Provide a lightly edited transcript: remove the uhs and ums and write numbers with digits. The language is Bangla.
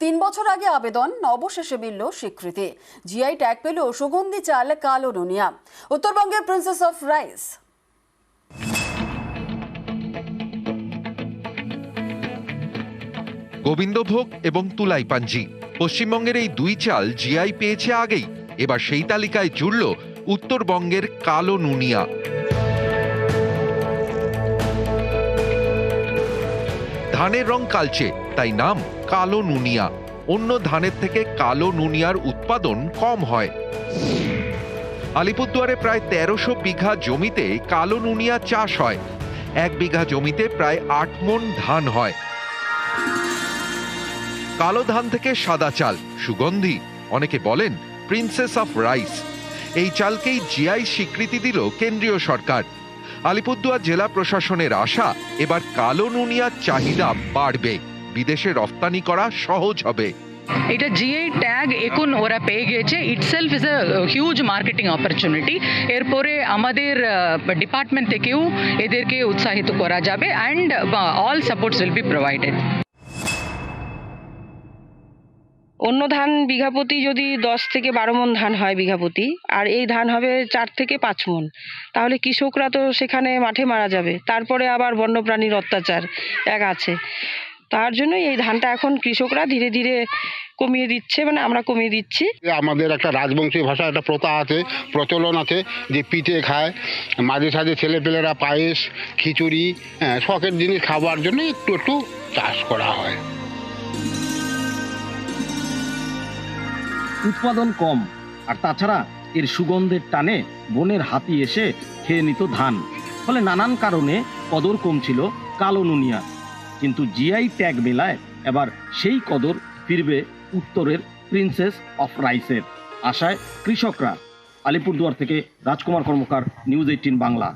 3 বছর আগে আবেদন, অবশেষে মিলল স্বীকৃতি। জিআই ট্যাগ পেল সুগন্ধি চাল কালো নুনিয়া, উত্তরবঙ্গের প্রিন্সেস অফ রাইস। গোবিন্দভোগ এবং তুলাই পাঞ্জি, পশ্চিমবঙ্গের এই দুই চাল জিআই পেয়েছে আগেই। এবার সেই তালিকায় জুড়ল উত্তরবঙ্গের কালো নুনিয়া। ধানের রং কালচে, তাই নাম কালো নুনিয়া। অন্য ধানের থেকে কালো নুনিয়ার উৎপাদন কম হয়। আলিপুরদুয়ারে প্রায় 1300 বিঘা জমিতে কালো নুনিয়া চাষ হয়। 1 বিঘা জমিতে প্রায় 8 মণ ধান হয়। কালো ধান থেকে সাদা চাল, সুগন্ধি, অনেকে বলেন প্রিন্সেস অফ রাইস। এই চালকেই জিআই স্বীকৃতি দিল কেন্দ্রীয় সরকার। আলিপুরদুয়ার জেলা প্রশাসনের আশা, এবার কালো নুনিয়ার চাহিদা বাড়বে, বিদেশে রপ্তানি করা সহজ হবে। এটা জিআই ট্যাগ এখন ওরা পেয়ে গেছে, itself is a huge marketing opportunity. এরপরে আমাদের ডিপার্টমেন্ট থেকেও এদেরকে উৎসাহিত করা যাবে and all supports will be provided. অন্য ধান বিঘাপতি যদি 10 থেকে 12 মণ ধান হয় বিঘাপতি, আর এই ধান হবে 4 থেকে 5 মণ, তাহলে কৃষকরা তো সেখানে মাঠে মারা যাবে। তারপরে আবার বন্যপ্রাণীর অত্যাচার এক আছে, তার জন্য এই ধানটা এখন কৃষকরা ধীরে ধীরে কমিয়ে দিচ্ছে, মানে আমরা কমিয়ে দিচ্ছি। আমাদের একটা রাজবংশী ভাষা, একটা প্রথা আছে, প্রচলন আছে যে পিঠে খায়, মাঝে সাঝে ছেলেপেলেরা পায়েস, খিচুড়ি, শখের জিনিস খাবার জন্য একটু একটু চাষ করা হয়। উৎপাদন কম, আর তাছাড়া এর সুগন্ধের টানে বনের হাতি এসে খেয়ে নিত ধান, ফলে নানান কারণে কদর কম ছিল কালো নুনিয়া। কিন্তু জিআই ট্যাগ মেলায় এবার সেই কদর ফিরবে উত্তরের প্রিন্সেস অফ রাইসের আশায় কৃষকরা। আলিপুরদুয়ার থেকে রাজকুমার কর্মকার, নিউজ 18 বাংলা।